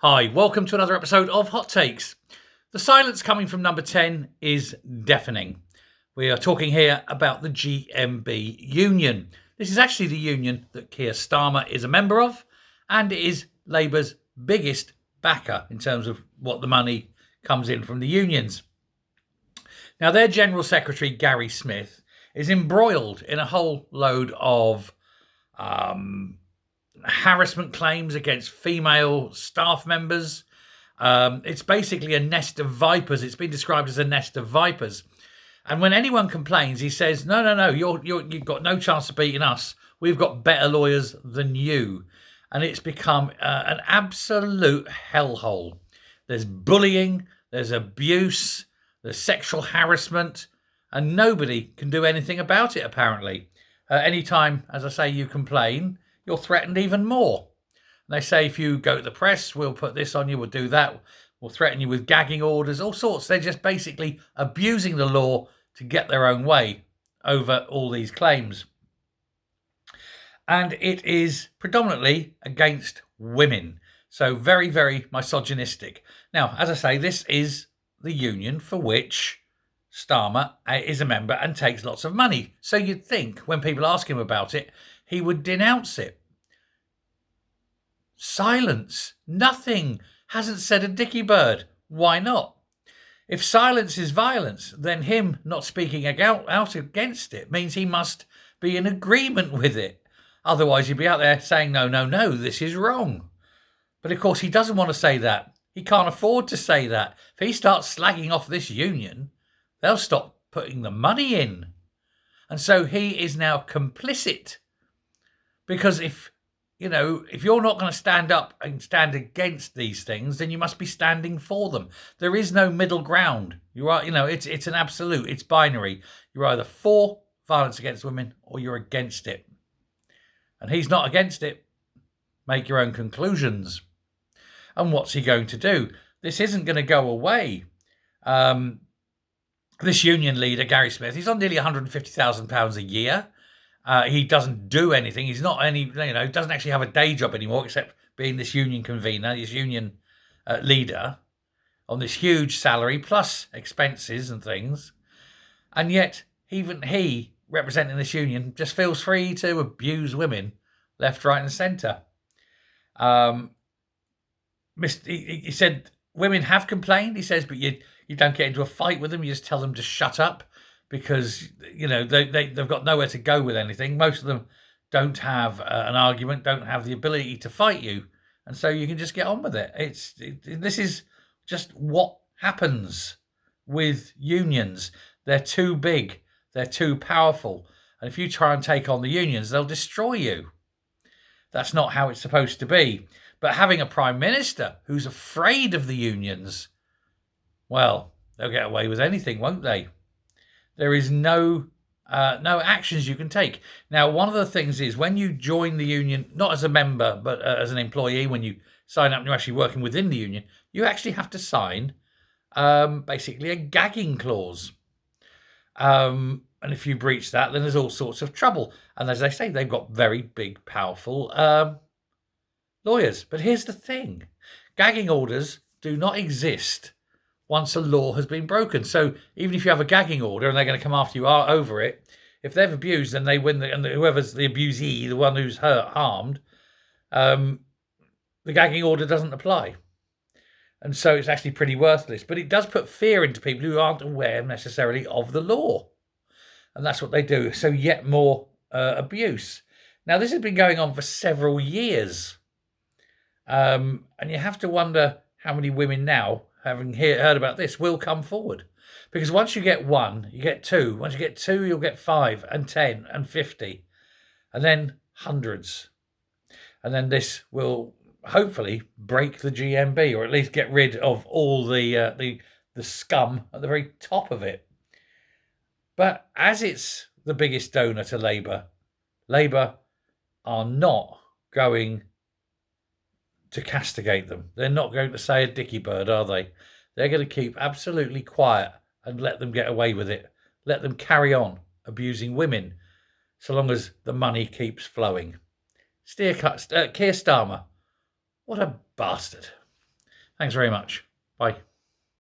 Hi, welcome to another episode of Hot Takes. The silence coming from number 10 is deafening. We are talking here about the GMB Union. This is actually the union that Keir Starmer is a member of and is Labour's biggest backer in terms of what the money comes in from the unions. Now, their General Secretary, Gary Smith, is embroiled in a whole load of harassment claims against female staff members. It's basically a nest of vipers. It's been described as a nest of vipers. And when anyone complains, he says, no, you've got no chance of beating us. We've got better lawyers than you. And it's become an absolute hellhole. There's bullying, there's abuse, there's sexual harassment, and nobody can do anything about it, apparently. Anytime, as I say, you complain, you're threatened even more. And they say if you go to the press, we'll put this on you, we'll do that, we'll threaten you with gagging orders, all sorts. They're just basically abusing the law to get their own way over all these claims. And it is predominantly against women. So very, very misogynistic. Now, as I say, this is the union for which Starmer is a member and takes lots of money. So you'd think when people ask him about it, he would denounce it. Silence. Nothing. Hasn't said a dicky bird. Why not? If silence is violence, then him not speaking out against it means he must be in agreement with it. Otherwise, he'd be out there saying, no, this is wrong. But of course, he doesn't want to say that. He can't afford to say that. If he starts slagging off this union, they'll stop putting the money in. And so he is now complicit. Because if you're not going to stand up and stand against these things, then you must be standing for them. There is no middle ground. It's an absolute. It's binary. You're either for violence against women or you're against it. And he's not against it. Make your own conclusions. And what's he going to do? This isn't going to go away. This union leader, Gary Smith, he's on nearly £150,000 a year. He doesn't do anything. He's not doesn't actually have a day job anymore, except being this union convener, this union leader, on this huge salary plus expenses and things. And yet, even he, representing this union, just feels free to abuse women left, right, and centre. He said women have complained. He says, but you don't get into a fight with them. You just tell them to shut up. Because, they've got nowhere to go with anything. Most of them don't have an argument, don't have the ability to fight you. And so you can just get on with it. This is just what happens with unions. They're too big. They're too powerful. And if you try and take on the unions, they'll destroy you. That's not how it's supposed to be. But having a prime minister who's afraid of the unions, well, they'll get away with anything, won't they? There is no actions you can take. Now, one of the things is when you join the union, not as a member, but as an employee, when you sign up and you're actually working within the union, you actually have to sign basically a gagging clause. And if you breach that, then there's all sorts of trouble. And as they say, they've got very big, powerful lawyers. But here's the thing. Gagging orders do not exist once a law has been broken. So even if you have a gagging order and they're going to come after you over it, if they've abused, then they win, and whoever's the abusee, the one who's harmed, the gagging order doesn't apply. And so it's actually pretty worthless. But it does put fear into people who aren't aware necessarily of the law. And that's what they do. So yet more abuse. Now, this has been going on for several years. And you have to wonder how many women now, having heard about this, will come forward. Because once you get one, you get two. Once you get two, you'll get 5 and 10 and 50. And then hundreds. And then this will hopefully break the GMB, or at least get rid of all the scum at the very top of it. But as it's the biggest donor to Labour, Labour are not going to castigate them. They're not going to say a dicky bird, are they? They're going to keep absolutely quiet and let them get away with it. Let them carry on abusing women so long as the money keeps flowing. Keir Starmer, what a bastard. Thanks very much. Bye.